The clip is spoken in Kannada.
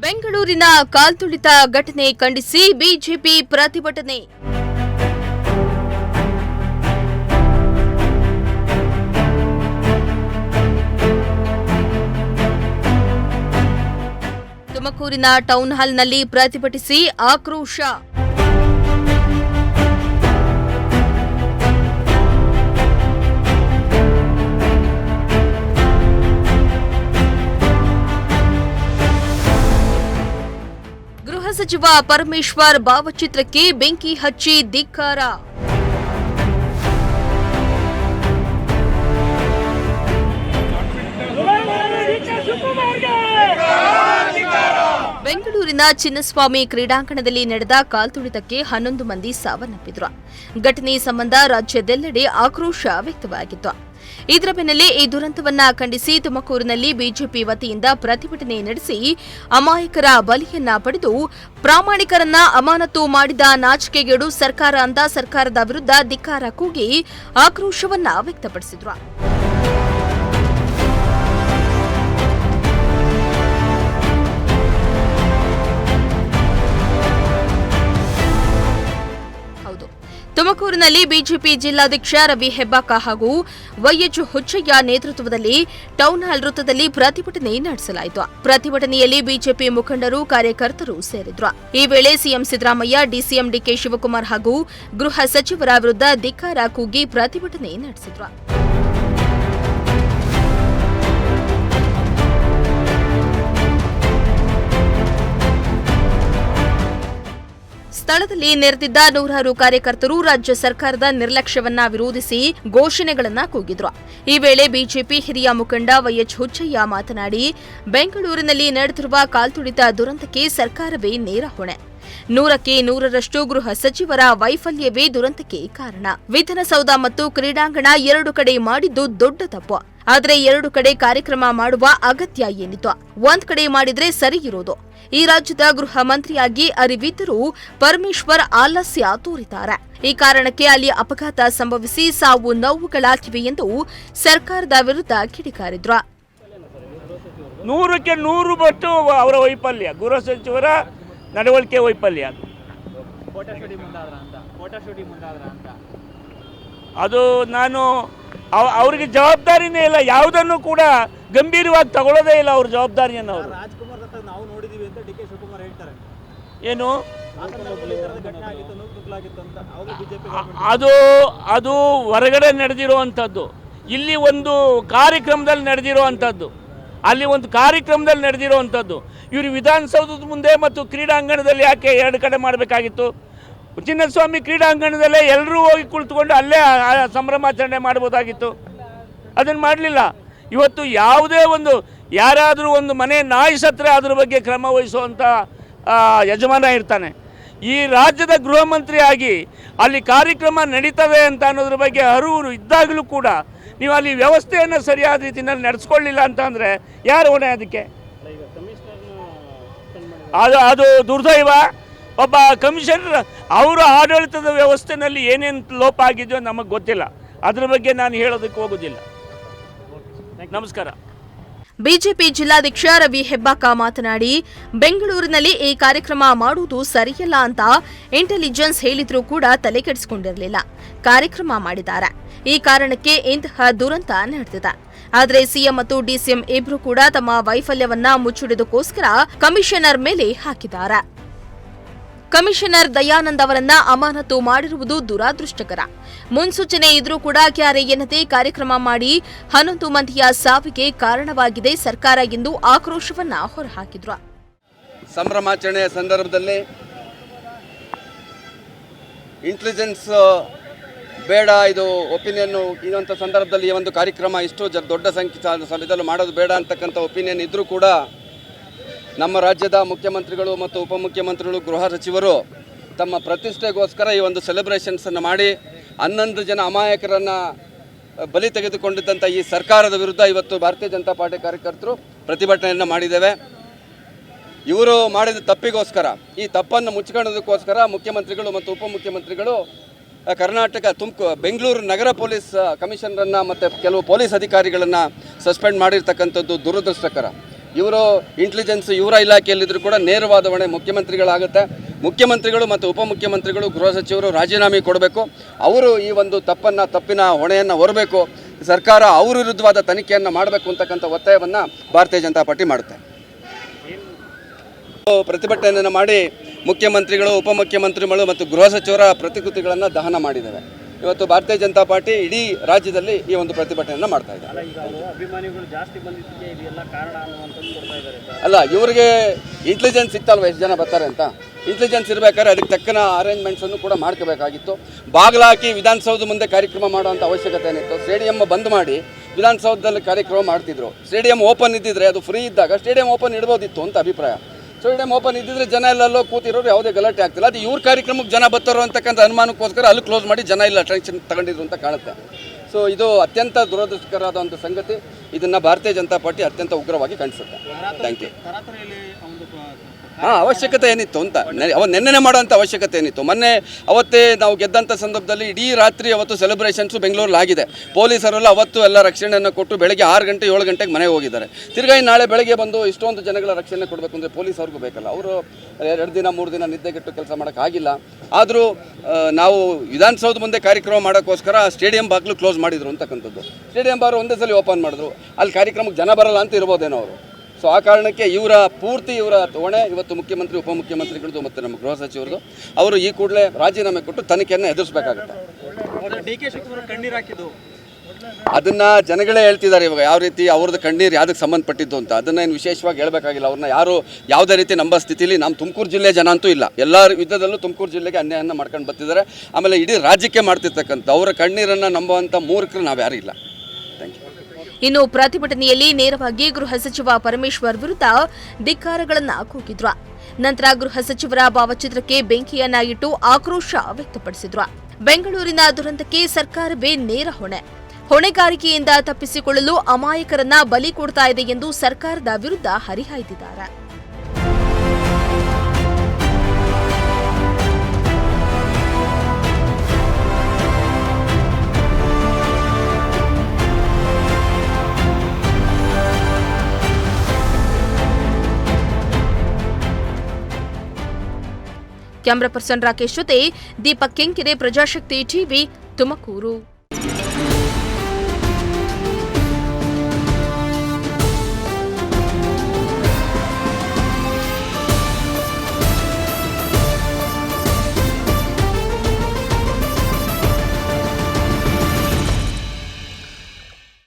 ಬೆಂಗಳೂರಿನ ಕಾಲ್ತುಳಿತ ಘಟನೆ ಖಂಡಿಸಿ ಬಿಜೆಪಿ ಪ್ರತಿಭಟನೆ. ತುಮಕೂರಿನ ಟೌನ್ ಹಾಲ್ನಲ್ಲಿ ಪ್ರತಿಭಟಿಸಿ ಆಕ್ರೋಶ. ಗೃಹ ಸಚಿವ ಪರಮೇಶ್ವರ್ ಭಾವಚಿತ್ರಕ್ಕೆ ಬೆಂಕಿ ಹಚ್ಚಿ ಧಿಕ್ಕಾರ. ಬೆಂಗಳೂರಿನ ಚಿನ್ನಸ್ವಾಮಿ ಕ್ರೀಡಾಂಗಣದಲ್ಲಿ ನಡೆದ ಕಾಲ್ತುಳಿತಕ್ಕೆ 11 ಮಂದಿ ಸಾವನ್ನಪ್ಪಿದ್ರು. ಘಟನೆ ಸಂಬಂಧ ರಾಜ್ಯದೆಲ್ಲೆಡೆ ಆಕ್ರೋಶ ವ್ಯಕ್ತವಾಗಿತ್ತು. ಇದರ ಬೆನ್ನಲ್ಲೇ ಈ ದುರಂತವನ್ನ ಖಂಡಿಸಿ ತುಮಕೂರಿನಲ್ಲಿ ಬಿಜೆಪಿ ವತಿಯಿಂದ ಪ್ರತಿಭಟನೆ ನಡೆಸಿ ಅಮಾಯಕರ ಬಲಿಯನ್ನ ಪಡೆದು ಪ್ರಾಮಾಣಿಕರನ್ನ ಅಮಾನತು ಮಾಡಿದ ನಾಚಿಕೆಗೇಡು ಸರ್ಕಾರ ಅಂತ ಸರ್ಕಾರದ ವಿರುದ್ಧ ಧಿಕ್ಕಾರ ಕೂಗಿ ಆಕ್ರೋಶವನ್ನ ವ್ಯಕ್ತಪಡಿಸಿದ್ರು. ತುಮಕೂರಿನಲ್ಲಿ ಬಿಜೆಪಿ ಜಿಲ್ಲಾಧ್ಯಕ್ಷ ರವಿ ಹೆಬ್ಬಾಕ ಹಾಗೂ ವೈಎಚ್ ಹುಚ್ಚಯ್ಯ ನೇತೃತ್ವದಲ್ಲಿ ಟೌನ್ ಹಾಲ್ ವೃತ್ತದಲ್ಲಿ ಪ್ರತಿಭಟನೆ ನಡೆಸಲಾಯಿತು. ಪ್ರತಿಭಟನೆಯಲ್ಲಿ ಬಿಜೆಪಿ ಮುಖಂಡರು, ಕಾರ್ಯಕರ್ತರು ಸೇರಿದ್ರು. ಈ ವೇಳೆ ಸಿಎಂ ಸಿದ್ದರಾಮಯ್ಯ, ಡಿಸಿಎಂ ಡಿಕೆ ಶಿವಕುಮಾರ್ ಹಾಗೂ ಗೃಹ ಸಚಿವರ ವಿರುದ್ಧ ಧಿಕ್ಕಾರ ಕೂಗಿ ಪ್ರತಿಭಟನೆ ನಡೆಸಿದ್ರು. ಸ್ಥಳದಲ್ಲಿ ನೆರೆದಿದ್ದ ನೂರಾರು ಕಾರ್ಯಕರ್ತರು ರಾಜ್ಯ ಸರ್ಕಾರದ ನಿರ್ಲಕ್ಷ್ಯವನ್ನ ವಿರೋಧಿಸಿ ಘೋಷಣೆಗಳನ್ನ ಕೂಗಿದ್ರು. ಈ ವೇಳೆ ಬಿಜೆಪಿ ಹಿರಿಯ ಮುಖಂಡ ವೈಎಚ್ ಹುಚ್ಚಯ್ಯ ಮಾತನಾಡಿ, ಬೆಂಗಳೂರಿನಲ್ಲಿ ನಡೆದಿರುವ ಕಾಲ್ತುಳಿತ ದುರಂತಕ್ಕೆ ಸರ್ಕಾರವೇ ನೇರ ಹೊಣೆ. 100ಕ್ಕೆ 100ರಷ್ಟು ಗೃಹ ಸಚಿವರ ವೈಫಲ್ಯವೇ ದುರಂತಕ್ಕೆ ಕಾರಣ. ವಿಧಾನಸೌಧ ಮತ್ತು ಕ್ರೀಡಾಂಗಣ 2 ಕಡೆ ಮಾಡಿದ್ದು ದೊಡ್ಡ ತಪ್ಪು. ಆದರೆ 2 ಕಡೆ ಕಾರ್ಯಕ್ರಮ ಮಾಡುವ ಅಗತ್ಯ ಏನಿತ್ತು? ಒಂದ್ ಕಡೆ ಮಾಡಿದ್ರೆ ಸರಿ ಇರೋದು. ಈ ರಾಜ್ಯದ ಗೃಹ ಮಂತ್ರಿಯಾಗಿ ಅರಿವಿದ್ದರೂ ಪರಮೇಶ್ವರ್ ಆಲಸ್ಯ ತೋರಿದ್ದಾರೆ. ಈ ಕಾರಣಕ್ಕೆ ಅಲ್ಲಿ ಅಪಘಾತ ಸಂಭವಿಸಿ ಸಾವು ನೋವುಗಳಾಗಿವೆ ಎಂದು ಸರ್ಕಾರದ ವಿರುದ್ಧ ಕಿಡಿಕಾರಿದ್ರು. 100ಕ್ಕೆ 100 ಪಟ್ಟು ಅವರ ವೈಫಲ್ಯ, ಗೃಹ ಸಚಿವರ ನಡವಳಿಕೆ ವೈಫಲ್ಯ. ಅದು ನಾನು ಅವರಿಗೆ ಜವಾಬ್ದಾರಿನೇ ಇಲ್ಲ, ಯಾವುದನ್ನು ಕೂಡ ಗಂಭೀರವಾಗಿ ತಗೊಳ್ಳೋದೇ ಇಲ್ಲ ಅವ್ರ ಜವಾಬ್ದಾರಿಯನ್ನು. ಅವರು ಏನು ಅದು ಹೊರಗಡೆ ನಡೆದಿರುವಂಥದ್ದು, ಇಲ್ಲಿ ಒಂದು ಕಾರ್ಯಕ್ರಮದಲ್ಲಿ ನಡೆದಿರುವಂಥದ್ದು, ಅಲ್ಲಿ ಒಂದು ಕಾರ್ಯಕ್ರಮದಲ್ಲಿ ನಡೆದಿರುವಂಥದ್ದು. ಇವರು ವಿಧಾನಸೌಧದ ಮುಂದೆ ಮತ್ತು ಕ್ರೀಡಾಂಗಣದಲ್ಲಿ ಯಾಕೆ 2 ಕಡೆ ಮಾಡಬೇಕಾಗಿತ್ತು? ಚಿನ್ನಸ್ವಾಮಿ ಕ್ರೀಡಾಂಗಣದಲ್ಲೇ ಎಲ್ಲರೂ ಹೋಗಿ ಕುಳಿತುಕೊಂಡು ಅಲ್ಲೇ ಸಂಭ್ರಮಾಚರಣೆ ಮಾಡ್ಬೋದಾಗಿತ್ತು. ಅದನ್ನು ಮಾಡಲಿಲ್ಲ. ಇವತ್ತು ಯಾವುದೇ ಒಂದು ಯಾರಾದರೂ ಒಂದು ಮನೆ ನಾಯಿ ಸತ್ತರೆ ಅದ್ರ ಬಗ್ಗೆ ಕ್ರಮ ವಹಿಸುವಂಥ ಯಜಮಾನ ಇರ್ತಾನೆ. ಈ ರಾಜ್ಯದ ಗೃಹ ಮಂತ್ರಿಯಾಗಿ ಅಲ್ಲಿ ಕಾರ್ಯಕ್ರಮ ನಡೀತದೆ ಅಂತ ಅನ್ನೋದ್ರ ಬಗ್ಗೆ ಅರಿವು ಇದ್ದಾಗಲೂ ಕೂಡ ನೀವು ಅಲ್ಲಿ ವ್ಯವಸ್ಥೆಯನ್ನು ಸರಿಯಾದ ರೀತಿಯಲ್ಲಿ ನಡೆಸ್ಕೊಳ್ಳಿಲ್ಲ ಅಂತಂದರೆ ಯಾರು ಹೊಣೆ? ಅದಕ್ಕೆ ಅದು ದುರ್ದೈವ. ಒಬ್ಬ ಕಮಿಷನರ್ ಅವರ ಆಡಳಿತದ ವ್ಯವಸ್ಥೆಯಲ್ಲಿ ಏನೇನು ಲೋಪ ಆಗಿದೆಯೋ ನಮಗೆ ಗೊತ್ತಿಲ್ಲ. ಅದರ ಬಗ್ಗೆ ನಾನು ಹೇಳೋದಕ್ಕೆ ಹೋಗೋದಿಲ್ಲ. ನಮಸ್ಕಾರ. ಬಿಜೆಪಿ ಜಿಲ್ಲಾಧ್ಯಕ್ಷ ರವಿ ಹೆಬ್ಬಾಕ ಮಾತನಾಡಿ, ಬೆಂಗಳೂರಿನಲ್ಲಿ ಈ ಕಾರ್ಯಕ್ರಮ ಮಾಡುವುದು ಸರಿಯಲ್ಲ ಅಂತ ಇಂಟೆಲಿಜೆನ್ಸ್ ಹೇಳಿದ್ರೂ ಕೂಡ ತಲೆಕೆಡಿಸಿಕೊಂಡಿರಲಿಲ್ಲ. ಕಾರ್ಯಕ್ರಮ ಮಾಡಿದ್ದಾರೆ. ಈ ಕಾರಣಕ್ಕೆ ಇಂತಹ ದುರಂತ ನಡೆದಿದೆ. ಆದರೆ ಸಿಎಂ ಮತ್ತು ಡಿಸಿಎಂ ಇಬ್ರು ಕೂಡ ತಮ್ಮ ವೈಫಲ್ಯವನ್ನ ಮುಚ್ಚಿಡುವುದಕ್ಕೋಸ್ಕರ ಕಮಿಷನರ್ ಮೇಲೆ ಹಾಕಿದ್ದಾರೆ. ಕಮಿಷನರ್ ದಯಾನಂದ್ ಅವರನ್ನ ಅಮಾನತು ಮಾಡಿರುವುದು ದುರಾದೃಷ್ಟಕರ. ಮುನ್ಸೂಚನೆ ಇದ್ರೂ ಕೂಡ ಕ್ಯಾರೆ ಎನ್ನದೆ ಕಾರ್ಯಕ್ರಮ ಮಾಡಿ 11 ಮಂದಿಯ ಸಾವಿಗೆ ಕಾರಣವಾಗಿದೆ ಸರ್ಕಾರ ಎಂದು ಆಕ್ರೋಶವನ್ನ ಹೊರಹಾಕಿದ್ರು. ಸಂಭ್ರಮಾಚರಣೆಯ ಸಂದರ್ಭದಲ್ಲಿ ಇಂಟೆಲಿಜೆನ್ಸ್ ಬೇಡ, ಇದು ಒಪಿನಿಯನ್ ಇರುವಂಥ ಸಂದರ್ಭದಲ್ಲಿ ಈ ಒಂದು ಕಾರ್ಯಕ್ರಮ ಇಷ್ಟು ದೊಡ್ಡ ಸಂಖ್ಯೆ ಸಭೆಯಲ್ಲಿ ಮಾಡೋದು ಬೇಡ ಅಂತಕ್ಕಂಥ ಒಪಿನಿಯನ್ ಇದ್ರೂ ಕೂಡ ನಮ್ಮ ರಾಜ್ಯದ ಮುಖ್ಯಮಂತ್ರಿಗಳು ಮತ್ತು ಉಪಮುಖ್ಯಮಂತ್ರಿಗಳು, ಗೃಹ ಸಚಿವರು ತಮ್ಮ ಪ್ರತಿಷ್ಠೆಗೋಸ್ಕರ ಈ ಒಂದು ಸೆಲೆಬ್ರೇಷನ್ಸನ್ನು ಮಾಡಿ 11 ಜನ ಅಮಾಯಕರನ್ನು ಬಲಿ ತೆಗೆದುಕೊಂಡಿದ್ದಂಥ ಈ ಸರ್ಕಾರದ ವಿರುದ್ಧ ಇವತ್ತು ಭಾರತೀಯ ಜನತಾ ಪಾರ್ಟಿ ಕಾರ್ಯಕರ್ತರು ಪ್ರತಿಭಟನೆಯನ್ನು ಮಾಡಿದ್ದೇವೆ. ಇವರು ಮಾಡಿದ ತಪ್ಪಿಗೋಸ್ಕರ, ಈ ತಪ್ಪನ್ನು ಮುಚ್ಚಿಕೊಳ್ಳೋದಕ್ಕೋಸ್ಕರ ಮುಖ್ಯಮಂತ್ರಿಗಳು ಮತ್ತು ಉಪಮುಖ್ಯಮಂತ್ರಿಗಳು ಬೆಂಗಳೂರು ನಗರ ಪೊಲೀಸ್ ಕಮಿಷನರನ್ನು ಮತ್ತು ಕೆಲವು ಪೊಲೀಸ್ ಅಧಿಕಾರಿಗಳನ್ನು ಸಸ್ಪೆಂಡ್ ಮಾಡಿರ್ತಕ್ಕಂಥದ್ದು ದುರದೃಷ್ಟಕರ. ಇವರು ಇಂಟೆಲಿಜೆನ್ಸ್ ಇವರ ಇಲಾಖೆಯಲ್ಲಿದ್ದರೂ ಕೂಡ ನೇರವಾದ ಹೊಣೆ ಮುಖ್ಯಮಂತ್ರಿಗಳಾಗುತ್ತೆ. ಮುಖ್ಯಮಂತ್ರಿಗಳು ಮತ್ತು ಉಪಮುಖ್ಯಮಂತ್ರಿಗಳು ಗೃಹ ಸಚಿವರು ರಾಜೀನಾಮೆ ಕೊಡಬೇಕು. ಅವರು ಈ ಒಂದು ತಪ್ಪಿನ ಹೊಣೆಯನ್ನು ಹೊರಬೇಕು. ಸರ್ಕಾರ ಅವ್ರ ವಿರುದ್ಧವಾದ ತನಿಖೆಯನ್ನು ಮಾಡಬೇಕು ಅಂತಕ್ಕಂಥ ಒತ್ತಾಯವನ್ನು ಭಾರತೀಯ ಜನತಾ ಪಾರ್ಟಿ ಮಾಡುತ್ತೆ. ಪ್ರತಿಭಟನೆಯನ್ನು ಮಾಡಿ ಮುಖ್ಯಮಂತ್ರಿಗಳು, ಉಪಮುಖ್ಯಮಂತ್ರಿಗಳು ಮತ್ತು ಗೃಹ ಸಚಿವರ ಪ್ರತಿಕೃತಿಗಳನ್ನು ದಹನ ಮಾಡಿದ್ದೇವೆ. ಇವತ್ತು ಭಾರತೀಯ ಜನತಾ ಪಾರ್ಟಿ ಇಡೀ ರಾಜ್ಯದಲ್ಲಿ ಈ ಒಂದು ಪ್ರತಿಭಟನೆಯನ್ನು ಮಾಡ್ತಾ ಇದೆ. ಅಲ್ಲ, ಇವರಿಗೆ ಇಂಟೆಲಿಜೆನ್ಸ್ ಇತ್ತಲ್ವ ಎಷ್ಟು ಜನ ಬರ್ತಾರೆ ಅಂತ. ಇಂಟೆಲಿಜೆನ್ಸ್ ಇರಬೇಕಾದ್ರೆ ಅದಕ್ಕೆ ತಕ್ಕನ ಅರೇಂಜ್ಮೆಂಟ್ಸನ್ನು ಕೂಡ ಮಾಡ್ಕೋಬೇಕಾಗಿತ್ತು. ಬಾಗಿಲು ಹಾಕಿ ವಿಧಾನಸೌಧ ಮುಂದೆ ಕಾರ್ಯಕ್ರಮ ಮಾಡುವಂಥ ಅವಶ್ಯಕತೆ ಏನಿತ್ತು? ಸ್ಟೇಡಿಯಂ ಬಂದ್ ಮಾಡಿ ವಿಧಾನಸೌಧದಲ್ಲಿ ಕಾರ್ಯಕ್ರಮ ಮಾಡ್ತಿದ್ರು. ಸ್ಟೇಡಿಯಂ ಓಪನ್ ಇದ್ದಿದ್ರೆ, ಅದು ಫ್ರೀ ಇದ್ದಾಗ ಸ್ಟೇಡಿಯಂ ಓಪನ್ ಇಡ್ಬೋದಿತ್ತು ಅಂತ ಅಭಿಪ್ರಾಯ. ಸ್ಟೇಡಿಯಂ ಓಪನ್ ಇದ್ದಿದ್ರೆ ಜನ ಎಲ್ಲೆಲ್ಲೋ ಕೂತಿರೋರು ಯಾವುದೇ ಗಲಾಟೆ ಆಗ್ತಿಲ್ಲ. ಅದು ಇವ್ರ ಕಾರ್ಯಕ್ರಮಕ್ಕೆ ಜನ ಬರ್ತಾರೋ ಅಂತಕ್ಕಂಥ ಅನುಮಾನಕ್ಕೋಸ್ಕರ ಅಲ್ಲಿ ಕ್ಲೋಸ್ ಮಾಡಿ ಜನ ಇಲ್ಲ ಟೆನ್ಷನ್ ತಗೊಂಡಿದ್ರು ಅಂತ ಕಾಣುತ್ತೆ. ಸೊ ಇದು ಅತ್ಯಂತ ದುರದೃಷ್ಟಕರವಾದ ಒಂದು ಸಂಗತಿ. ಇದನ್ನು ಭಾರತೀಯ ಜನತಾ ಪಾರ್ಟಿ ಅತ್ಯಂತ ಉಗ್ರವಾಗಿ ಖಂಡಿಸುತ್ತೆ. Thank you. ಅವಶ್ಯಕತೆ ಏನಿತ್ತು ಅಂತ ನೆನ್ನೆ ಮಾಡೋಂಥ ಅವಶ್ಯಕತೆ ಏನಿತ್ತು? ಮೊನ್ನೆ ಅವತ್ತೇ ನಾವು ಗೆದ್ದಂಥ ಸಂದರ್ಭದಲ್ಲಿ ಇಡೀ ರಾತ್ರಿ ಅವತ್ತು ಸೆಲೆಬ್ರೇಷನ್ಸು ಬೆಂಗಳೂರಲ್ಲಿ ಆಗಿದೆ. ಪೊಲೀಸರೆಲ್ಲ ಅವತ್ತು ಎಲ್ಲ ರಕ್ಷಣೆಯನ್ನು ಕೊಟ್ಟು ಬೆಳಗ್ಗೆ 6 ಗಂಟೆ 7 ಗಂಟೆಗೆ ಮನೆಗೆ ಹೋಗಿದ್ದಾರೆ. ತಿರ್ಗಾ ನಾಳೆ ಬೆಳಗ್ಗೆ ಬಂದು ಇಷ್ಟೊಂದು ಜನಗಳ ರಕ್ಷಣೆ ಕೊಡಬೇಕು ಅಂದರೆ ಪೊಲೀಸ್ ಅವ್ರಿಗೂ ಬೇಕಲ್ಲ. ಅವರು 2 ದಿನ 3 ದಿನ ನಿದ್ದೆಗೆಟ್ಟು ಕೆಲಸ ಮಾಡೋಕ್ಕಾಗಿಲ್ಲ. ಆದರೂ ನಾವು ವಿಧಾನಸೌಧ ಮುಂದೆ ಕಾರ್ಯಕ್ರಮ ಮಾಡೋಕ್ಕೋಸ್ಕರ ಸ್ಟೇಡಿಯಂ ಬಾಗಿಲು ಕ್ಲೋಸ್ ಮಾಡಿದ್ರು ಅಂತಕ್ಕಂಥದ್ದು. ಸ್ಟೇಡಿಯಂ ಬಾರು ಒಂದೇ ಸಲ ಓಪನ್ ಮಾಡಿದ್ರು. ಅಲ್ಲಿ ಕಾರ್ಯಕ್ರಮಕ್ಕೆ ಜನ ಬರಲ್ಲ ಅಂತ ಇರ್ಬೋದೇನೋ ಅವರು. ಸೊ ಆ ಕಾರಣಕ್ಕೆ ಇವರ ಹೊಣೆ ಇವತ್ತು ಮುಖ್ಯಮಂತ್ರಿ, ಉಪಮುಖ್ಯಮಂತ್ರಿಗಳದ್ದು ಮತ್ತು ನಮ್ಮ ಗೃಹ ಸಚಿವರದು. ಅವರು ಈ ಕೂಡಲೇ ರಾಜೀನಾಮೆ ಕೊಟ್ಟು ತನಿಖೆಯನ್ನು ಎದುರಿಸಬೇಕಾಗುತ್ತೆ. ಅದನ್ನು ಜನಗಳೇ ಹೇಳ್ತಿದ್ದಾರೆ ಇವಾಗ, ಯಾವ ರೀತಿ ಅವ್ರದ್ದು ಕಣ್ಣೀರು ಯಾವುದಕ್ಕೆ ಸಂಬಂಧಪಟ್ಟಿದ್ದು ಅಂತ. ಅದನ್ನು ಏನು ವಿಶೇಷವಾಗಿ ಹೇಳಬೇಕಾಗಿಲ್ಲ. ಅವ್ರನ್ನ ಯಾರು ಯಾವುದೇ ರೀತಿ ನಂಬೋ ಸ್ಥಿತಿಲಿ ನಮ್ಮ ತುಮಕೂರು ಜಿಲ್ಲೆ ಜನ ಅಂತೂ ಇಲ್ಲ. ಎಲ್ಲ ಯುದ್ಧದಲ್ಲೂ ತುಮಕೂರು ಜಿಲ್ಲೆಗೆ ಅನ್ಯಾಯವನ್ನು ಮಾಡ್ಕೊಂಡು ಬರ್ತಿದ್ದಾರೆ. ಆಮೇಲೆ ಇಡೀ ರಾಜ್ಯಕ್ಕೆ ಮಾಡ್ತಿರ್ತಕ್ಕಂಥ ಅವರ ಕಣ್ಣೀರನ್ನು ನಂಬುವಂಥ ಮೂರ್ಖರು ನಾವು ಯಾರೂ ಇಲ್ಲ. Thank you. ಇನ್ನು ಪ್ರತಿಭಟನೆಯಲ್ಲಿ ನೇರವಾಗಿ ಗೃಹ ಸಚಿವ ಪರಮೇಶ್ವರ್ ವಿರುದ್ಧ ಧಿಕ್ಕಾರಗಳನ್ನ ಕೂಗಿದ್ರು. ನಂತರ ಗೃಹ ಸಚಿವರ ಭಾವಚಿತ್ರಕ್ಕೆ ಬೆಂಕಿಯನ್ನ ಇಟ್ಟು ಆಕ್ರೋಶ ವ್ಯಕ್ತಪಡಿಸಿದ್ರು. ಬೆಂಗಳೂರಿನ ದುರಂತಕ್ಕೆ ಸರ್ಕಾರವೇ ನೇರ ಹೊಣೆಗಾರಿಕೆಯಿಂದ ತಪ್ಪಿಸಿಕೊಳ್ಳಲು ಅಮಾಯಕರನ್ನ ಬಲಿ ಕೊಡ್ತಾ ಇದೆ ಎಂದು ಸರ್ಕಾರದ ವಿರುದ್ಧ ಹರಿಹಾಯ್ದಿದ್ದಾರೆ. ಕ್ಯಾಮರಾ ಪರ್ಸನ್ ರಾಕೇಶ್ ಜೊತೆ ದೀಪಕ್ ಕೆಂಕೆರೆ, ಪ್ರಜಾಶಕ್ತಿ ಟಿವಿ, ತುಮಕೂರು.